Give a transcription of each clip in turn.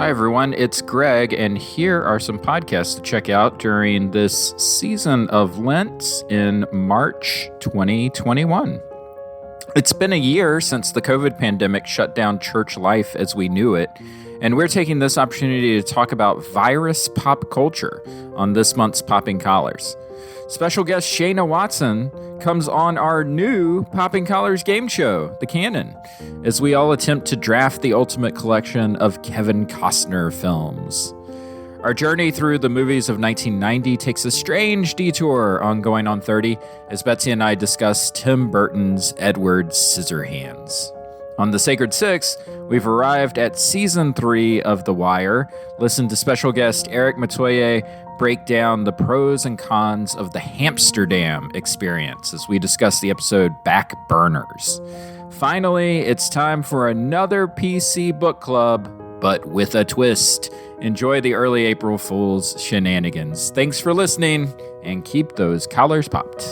Hi, everyone. It's Greg, and here are some podcasts to check out during this season of Lent in March 2021. It's been a year since the COVID pandemic shut down church life as we knew it, and we're taking this opportunity to talk about virus pop culture on this month's Popping Collars. Special guest Shayna Watson comes on our new Popping Collars game show, The Canon, as we all attempt to draft the ultimate collection of Kevin Costner films. Our journey through the movies of 1990 takes a strange detour on Going on 30 as Betsy and I discuss Tim Burton's Edward Scissorhands. On the Sacred Six, we've arrived at Season 3 of The Wire. Listen to special guest Eric Metoyer break down the pros and cons of the Hamsterdam experience as we discuss the episode Back Burners. Finally, it's time for another PC book club, but with a twist. Enjoy the early April Fool's shenanigans. Thanks for listening, and keep those collars popped.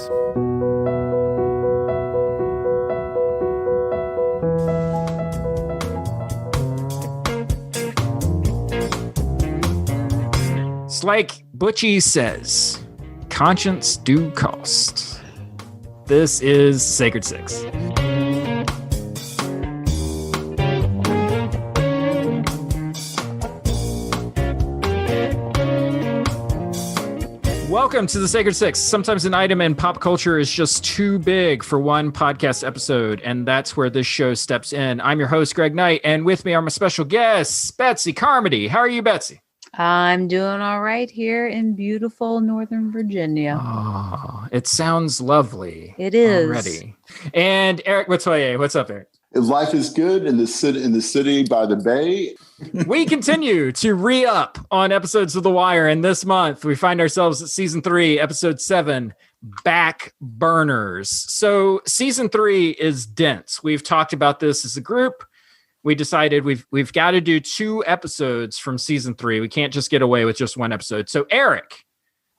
It's like Butchie says, conscience do cost. This is Sacred Six. Welcome to the Sacred Six. Sometimes an item in pop culture is just too big for one podcast episode, and that's where this show steps in. I'm your host, Greg Knight, and with me are my special guests, Betsy Carmody. How are you, Betsy? I'm doing all right here in beautiful Northern Virginia. Oh, it sounds lovely. It is. Already. And Eric Metoyer. What's up, Eric? Life is good in the city by the bay. We continue to re-up on episodes of The Wire, and this month we find ourselves at Season 3, Episode 7, Back Burners. So Season 3 is dense. We've talked about this as a group. We decided we've got to do 2 episodes from Season 3. We can't just get away with just one episode. So Eric,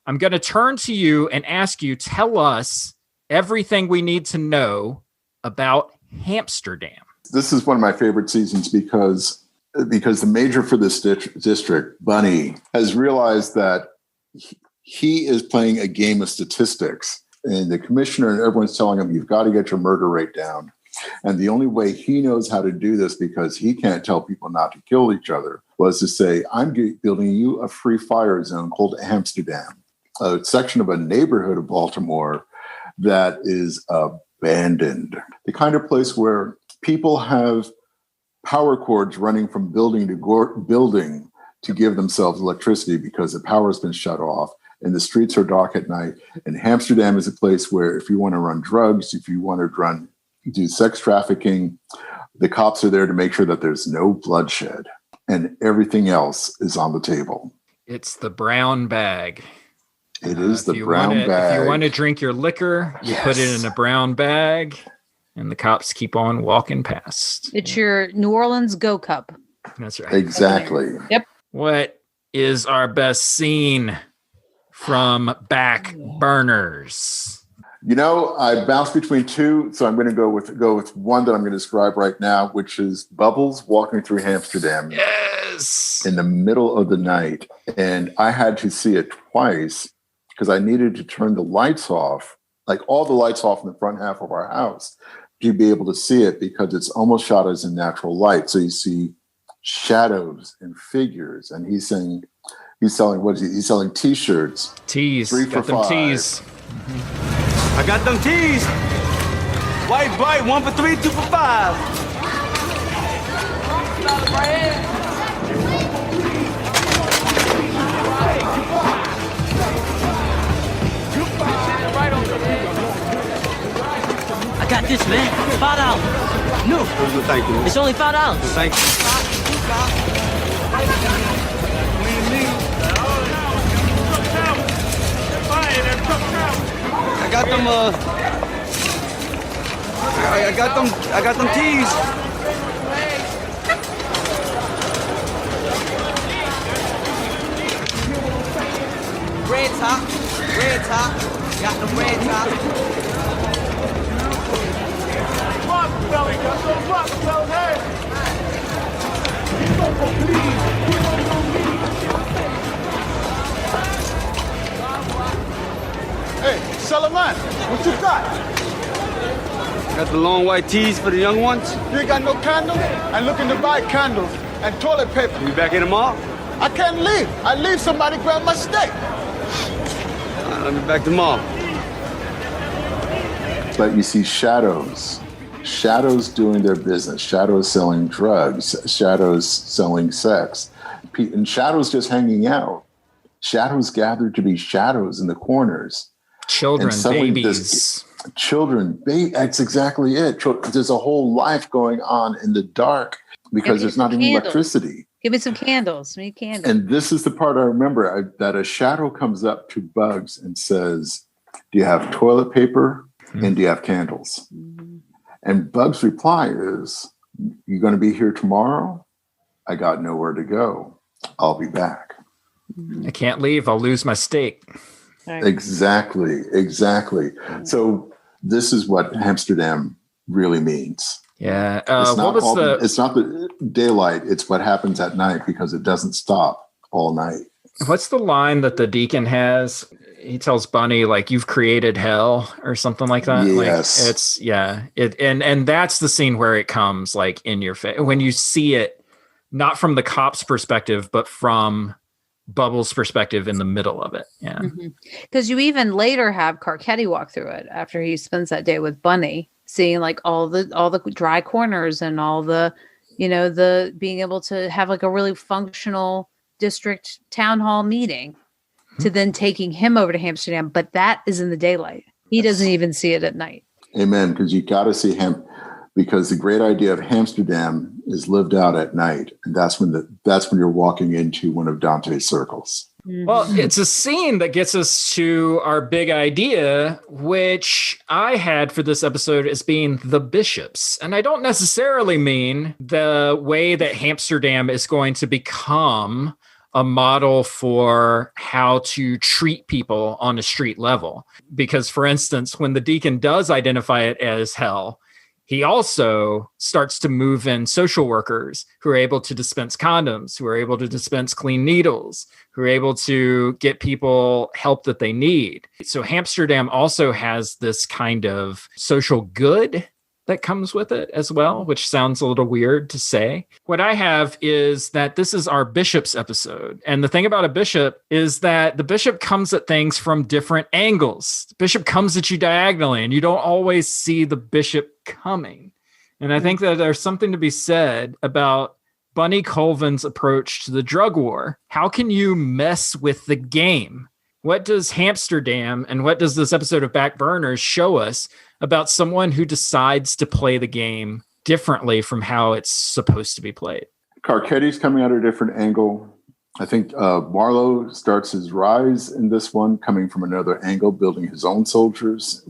I'm going to turn to you and ask you, tell us everything we need to know about Hamsterdam. This is one of my favorite seasons because the major for this district, Bunny, has realized that he is playing a game of statistics. And the commissioner and everyone's telling him, you've got to get your murder rate down. And the only way he knows how to do this, because he can't tell people not to kill each other, was to say, I'm building you a free fire zone called Amsterdam, a section of a neighborhood of Baltimore that is abandoned. The kind of place where people have power cords running from building to building to give themselves electricity because the power has been shut off and the streets are dark at night. And Amsterdam is a place where if you want to run drugs, if you want to do sex trafficking, the cops are there to make sure that there's no bloodshed and everything else is on the table. It's the brown bag. It is the brown bag. If you want to drink your liquor, you put it in a brown bag and the cops keep on walking past. It's your New Orleans Go Cup. That's right. Exactly. Yep. What is our best scene from Back Burners? You know, I bounced between 2, so I'm going to go with one that I'm going to describe right now, which is Bubbles walking through Amsterdam. Yes. In the middle of the night. And I had to see it twice because I needed to turn the lights off, like all the lights off in the front half of our house, to be able to see it because it's almost shot as in natural light. So you see shadows and figures. And he's selling, what is he? He's selling T-shirts. Tees. 3 for $5. Tees. I got them tees. White, 1 for 3, 2 for 5. I got this, man. $5. No. Thank you. It's only $5. Thank you. I got them. I got them tees. Red top. Got the red top. Rockefeller, got those Rockefellers, hey! Dollar man, what you got? Got the long white tees for the young ones? You ain't got no candles? I'm looking to buy candles and toilet paper. You back in tomorrow? I can't leave. I leave, somebody grab my steak. I'll be back tomorrow. But you see shadows. Shadows doing their business. Shadows selling drugs. Shadows selling sex. And shadows just hanging out. Shadows gathered to be shadows in the corners. Children, babies. That's exactly it. There's a whole life going on in the dark because there's not even electricity. Give me some candles. Need candles. And this is the part I remember, that a shadow comes up to Bugs and says, do you have toilet paper and do you have candles? Mm-hmm. And Bugs' reply is, you going to be here tomorrow? I got nowhere to go. I'll be back. I can't leave. I'll lose my steak. Exactly. So this is what Amsterdam really means. Yeah. It's not the daylight. It's what happens at night because it doesn't stop all night. What's the line that the deacon has? He tells Bunny, like, you've created hell or something like that. Yes. And that's the scene where it comes like in your face when you see it, not from the cop's perspective, but from Bubbles' perspective in the middle of it. Yeah. Because you even later have Carcetti walk through it after he spends that day with Bunny, seeing like all the dry corners and all the, the being able to have like a really functional district town hall meeting to then taking him over to Amsterdam. But that is in the daylight. He doesn't even see it at night. Amen. Because you got to see him, because the great idea of Amsterdam is lived out at night. And that's when you're walking into one of Dante's circles. Well, it's a scene that gets us to our big idea, which I had for this episode as being the bishops. And I don't necessarily mean the way that Amsterdam is going to become a model for how to treat people on a street level. Because, for instance, when the deacon does identify it as hell, he also starts to move in social workers who are able to dispense condoms, who are able to dispense clean needles, who are able to get people help that they need. So Amsterdam also has this kind of social good that comes with it as well, which sounds a little weird to say. What I have is that this is our bishops episode. And the thing about a bishop is that the bishop comes at things from different angles. The bishop comes at you diagonally, and you don't always see the bishop coming. And I think that there's something to be said about Bunny Colvin's approach to the drug war. How can you mess with the game? What does Amsterdam and what does this episode of Back Burners show us about someone who decides to play the game differently from how it's supposed to be played? Carcetti's coming at a different angle. I think Marlowe starts his rise in this one, coming from another angle, building his own soldiers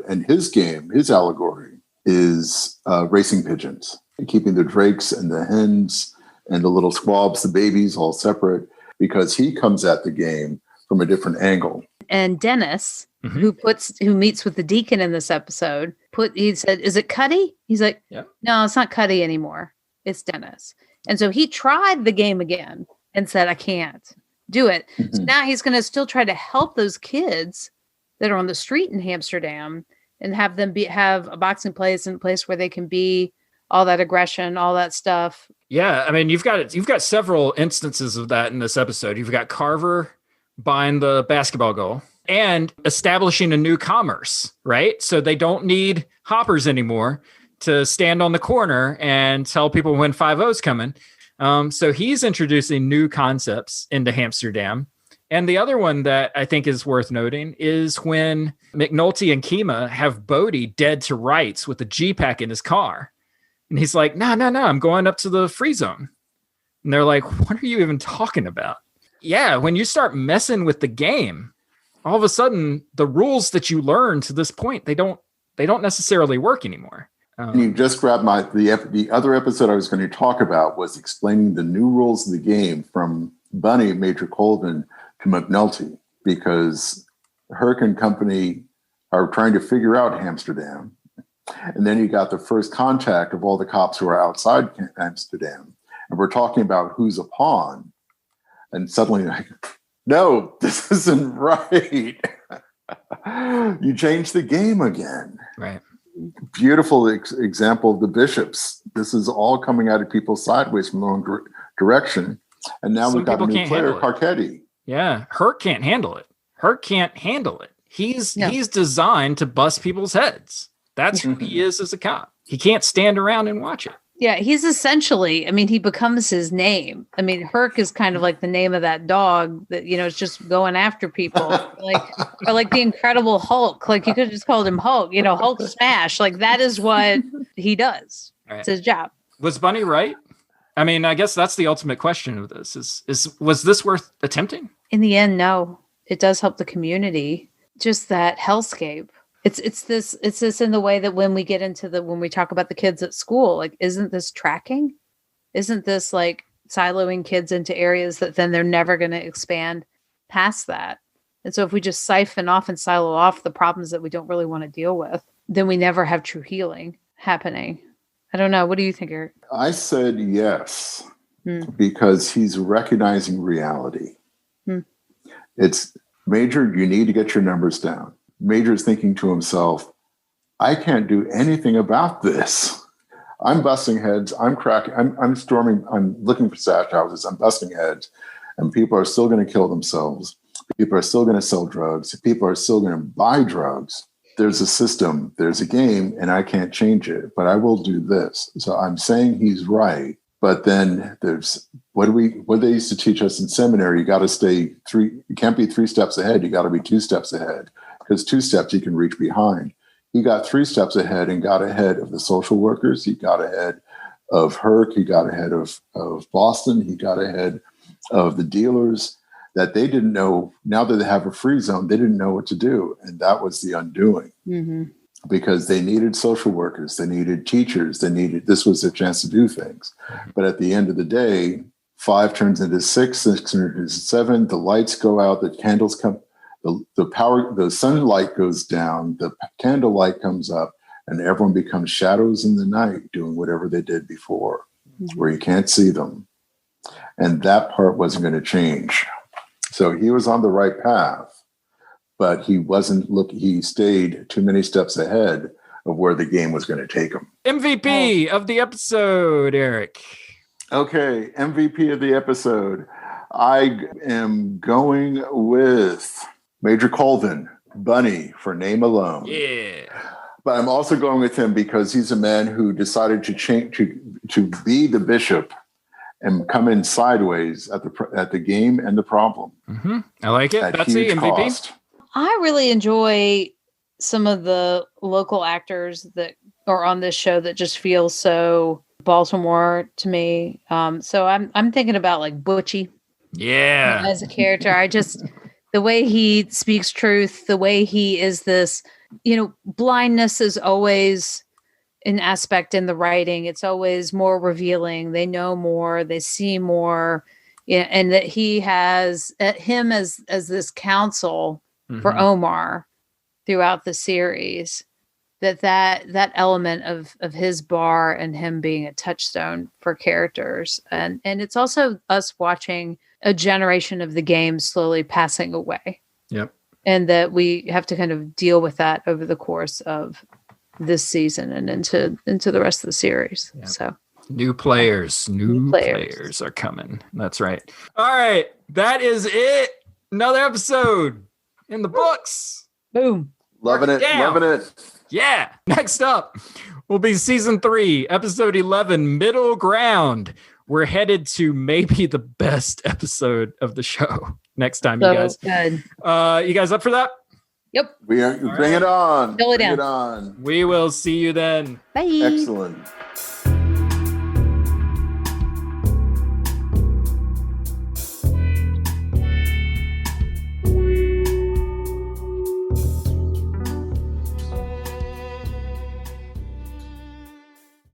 and his game, his allegory is racing pigeons, and keeping the drakes and the hens and the little squabs, the babies, all separate, because he comes at the game from a different angle. And Dennis, who meets with the deacon in this episode, he said, "Is it Cuddy?" He's like, "Yeah. No, it's not Cuddy anymore. It's Dennis." And so he tried the game again and said, "I can't do it." So now he's going to still try to help those kids that are on the street in Amsterdam and have them have a boxing place and a place where they can be all that aggression, all that stuff. Yeah, I mean, you've got several instances of that in this episode. You've got Carver buying the basketball goal and establishing a new commerce, right? So they don't need hoppers anymore to stand on the corner and tell people when 5-0's coming. So he's introducing new concepts into Amsterdam. And the other one that I think is worth noting is when McNulty and Kima have Bodie dead to rights with a G-Pack in his car. And he's like, no, I'm going up to the free zone. And they're like, what are you even talking about? Yeah, when you start messing with the game, all of a sudden the rules that you learn to this point, they don't necessarily work anymore. You just grabbed the other episode I was going to talk about was explaining the new rules of the game from Bunny, Major Colvin, to McNulty, because Herc and company are trying to figure out Amsterdam. And then you got the first contact of all the cops who are outside Amsterdam. And we're talking about who's a pawn. And suddenly, like, no, this isn't right. You change the game again. Right. Beautiful example of the bishops. This is all coming out of people sideways from the wrong direction. And now we've got a new player, Carcetti. Yeah. Herc can't handle it. Herc can't handle it. He's designed to bust people's heads. That's who he is as a cop. He can't stand around and watch it. Yeah, he's essentially, he becomes his name. Herc is kind of like the name of that dog that, is just going after people. Or like the Incredible Hulk. Like you could have just called him Hulk, Hulk smash. Like that is what he does. Right. It's his job. Was Bunny right? I guess that's the ultimate question of this was this worth attempting? In the end, no. It does help the community. Just that hellscape. It's this in the way that when we get into when we talk about the kids at school, like, isn't this tracking? Isn't this like siloing kids into areas that then they're never going to expand past that? And so if we just siphon off and silo off the problems that we don't really want to deal with, then we never have true healing happening. I don't know. What do you think, Eric? I said yes, because he's recognizing reality. It's Major, you need to get your numbers down. Major's thinking to himself, I can't do anything about this. I'm busting heads. I'm cracking. I'm storming. I'm looking for stash houses. I'm busting heads. And people are still going to kill themselves. People are still going to sell drugs. People are still going to buy drugs. There's a system. There's a game, and I can't change it. But I will do this. So I'm saying he's right. But then there's what they used to teach us in seminary. You got to stay you can't be 3 steps ahead. You got to be 2 steps ahead, because 2 steps you can reach behind. He got 3 steps ahead and got ahead of the social workers. He got ahead of Herc. He got ahead of Boston. He got ahead of the dealers that they didn't know. Now that they have a free zone, they didn't know what to do. And that was the undoing. Because they needed social workers, they needed teachers, this was their chance to do things. But at the end of the day, 5 turns into 6, 6 turns into 7, the lights go out, the candles come, the sunlight goes down, the candle light comes up, and everyone becomes shadows in the night doing whatever they did before, where you can't see them. And that part wasn't going to change. So he was on the right path. But he stayed too many steps ahead of where the game was going to take him. MVP of the episode, Eric. Okay, MVP of the episode. I am going with Major Colvin, Bunny, for name alone. Yeah. But I'm also going with him because he's a man who decided to change to be the bishop and come in sideways at the game and the problem. I like it. That's the MVP. Cost. I really enjoy some of the local actors that are on this show that just feel so Baltimore to me. So I'm thinking about like Butchie. Yeah. As a character, the way he speaks truth, the way he is this, blindness is always an aspect in the writing. It's always more revealing. They know more, they see more, and that he has him as this counsel for Omar throughout the series, that element of his bar and him being a touchstone for characters. And it's also us watching a generation of the game slowly passing away. Yep. And that we have to kind of deal with that over the course of this season and into the rest of the series. Yep. So new players are coming. That's right. All right. That is it. Another episode in the books. Boom. Loving it. Yeah. Next up will be season 3, episode 11, Middle Ground. We're headed to maybe the best episode of the show next time, you guys. Good. You guys up for that? Yep. Bring it on. Fill it down. We will see you then. Bye. Excellent.